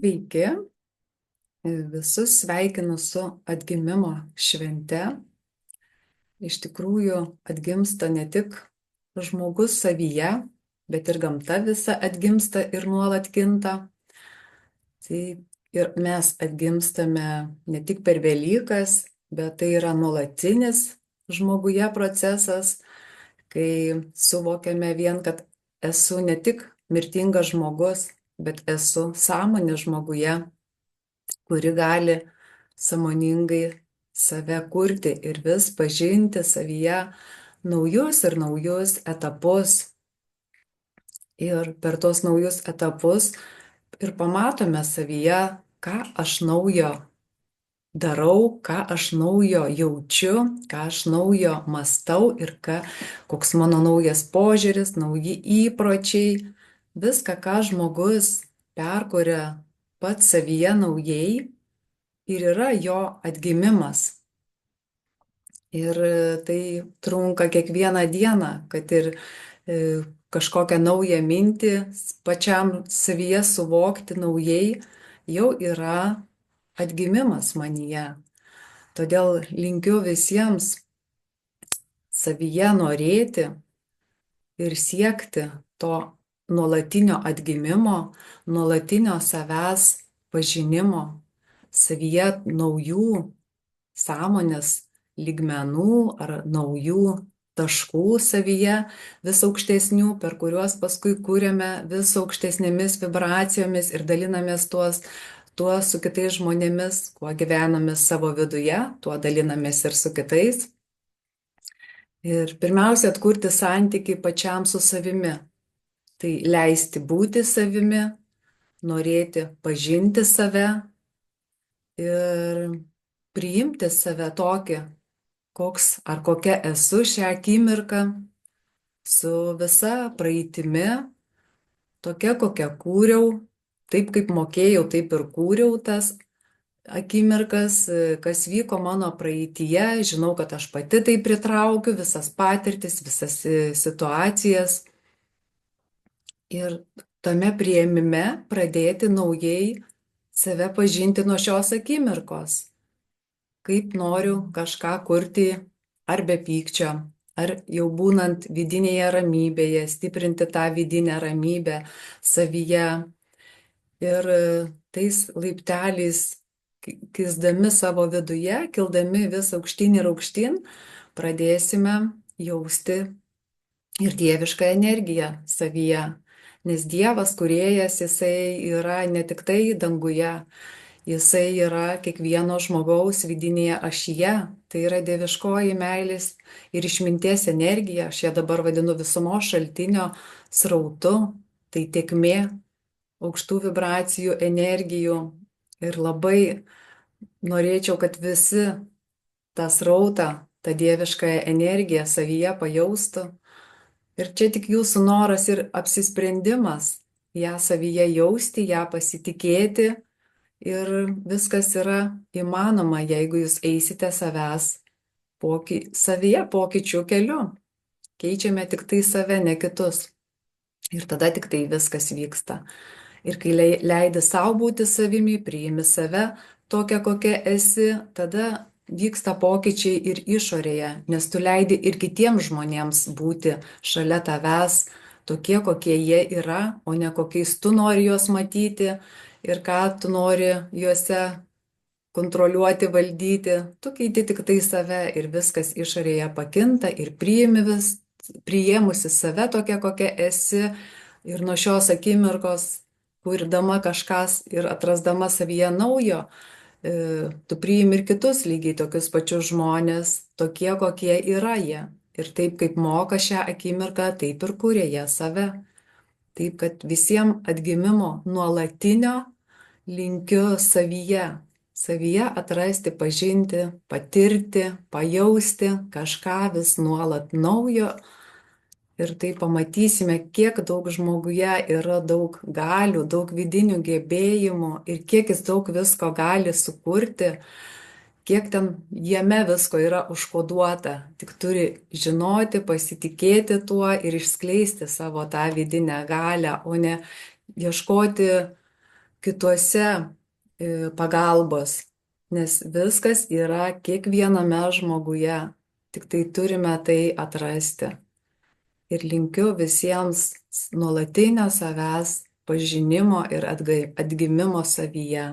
Sveiki, visus sveikinu su atgimimo švente. Iš tikrųjų, atgimsta ne tik žmogus savyje, bet ir gamta visa atgimsta ir nuolat kinta. Tai ir mes atgimstame ne tik per Velykas, bet tai yra nuolatinis žmoguje procesas, kai suvokiame vien, kad esu ne tik mirtingas žmogus, bet esu sąmonė žmoguje, kuri gali sąmoningai save kurti ir vis pažinti savyje naujus ir naujus etapus. Ir per tos naujus etapus ir pamatome savyje, ką aš naujo darau, ką aš naujo jaučiu, ką aš naujo mąstau ir koks mano naujas požiūris, nauji įpročiai, viską, ką žmogus perkuria pats savyje naujai ir yra jo atgimimas. Ir tai trunka kiekvieną dieną, kad ir kažkokią naują mintį pačiam savyje suvokti naujai, jau yra atgimimas manyje. Todėl linkiu visiems savyje norėti ir siekti to nuolatinio atgimimo, nuolatinio savęs pažinimo, savyje naujų sąmonės lygmenų ar naujų taškų savyje, vis aukštesnių, per kuriuos paskui kūrėme vis aukštesnėmis vibracijomis ir dalinamės tuo su kitais žmonėmis, kuo gyvename savo viduje, tuo dalinamės ir su kitais. Ir pirmiausia, atkurti santykį pačiam su savimi. Tai leisti būti savimi, norėti pažinti save ir priimti save tokį, koks ar kokia esu šią akimirką, su visa praeitimi, tokia kokią kūriau, taip kaip mokėjau, taip ir kūriau tas akimirkas, kas vyko mano praeityje, žinau, kad aš pati tai pritraukiu, visas patirtis, visas situacijas. Ir tame priėmime pradėti naujai save pažinti nuo šios akimirkos. Kaip noriu kažką kurti ar be pykčio, ar jau būnant vidinėje ramybėje, stiprinti tą vidinę ramybę savyje. Ir tais laipteliais, kisdami savo viduje, kildami vis aukštyn ir aukštyn, pradėsime jausti ir dievišką energiją savyje. Nes Dievas, kūrėjas, jisai yra ne tik tai danguje, jisai yra kiekvieno žmogaus vidinėje ašyje. Tai yra dieviškoji meilės ir išminties energija. Aš ją dabar vadinu visumos šaltinio srautu. Tai tėkmė aukštų vibracijų, energijų. Ir labai norėčiau, kad visi tą srautą, tą dieviškąją energiją savyje pajaustų. Ir čia tik jūsų noras ir apsisprendimas ją savyje jausti, ją pasitikėti. Ir viskas yra įmanoma, jeigu jūs eisite savyje pokyčių keliu. Keičiame tik tai save, ne kitus. Ir tada tik tai viskas vyksta. Ir kai leidi savo būti savimi, priimi save tokią, kokia esi, tada vyksta pokyčiai ir išorėje, nes tu leidi ir kitiems žmonėms būti šalia tavęs tokie, kokie jie yra, o ne kokiais tu nori juos matyti ir ką tu nori juose kontroliuoti, valdyti. Tu keiti tik tai save ir viskas išorėje pakinta ir priėmusi save tokia, kokia esi ir nuo šios akimirkos, kurdama kažkas ir atrasdama savyje naujo, tu priimi ir kitus lygiai tokius pačius žmonės, tokie, kokie yra jie. Ir taip kaip moka šią akimirką, taip ir kuria jie save. Taip, kad visiems atgimimo nuolatinio linkiu savyje atrasti, pažinti, patirti, pajausti kažką vis nuolat naujo. Ir tai pamatysime, kiek daug žmoguje yra daug galių, daug vidinių gebėjimų ir kiek jis daug visko gali sukurti, kiek ten jame visko yra užkoduota. Tik turi žinoti, pasitikėti tuo ir išskleisti savo tą vidinę galią, o ne ieškoti kituose pagalbos, nes viskas yra kiekviename žmoguje, tik tai turime tai atrasti. Ir linkiu visiems nuolatinio savęs pažinimo ir atgimimo savyje.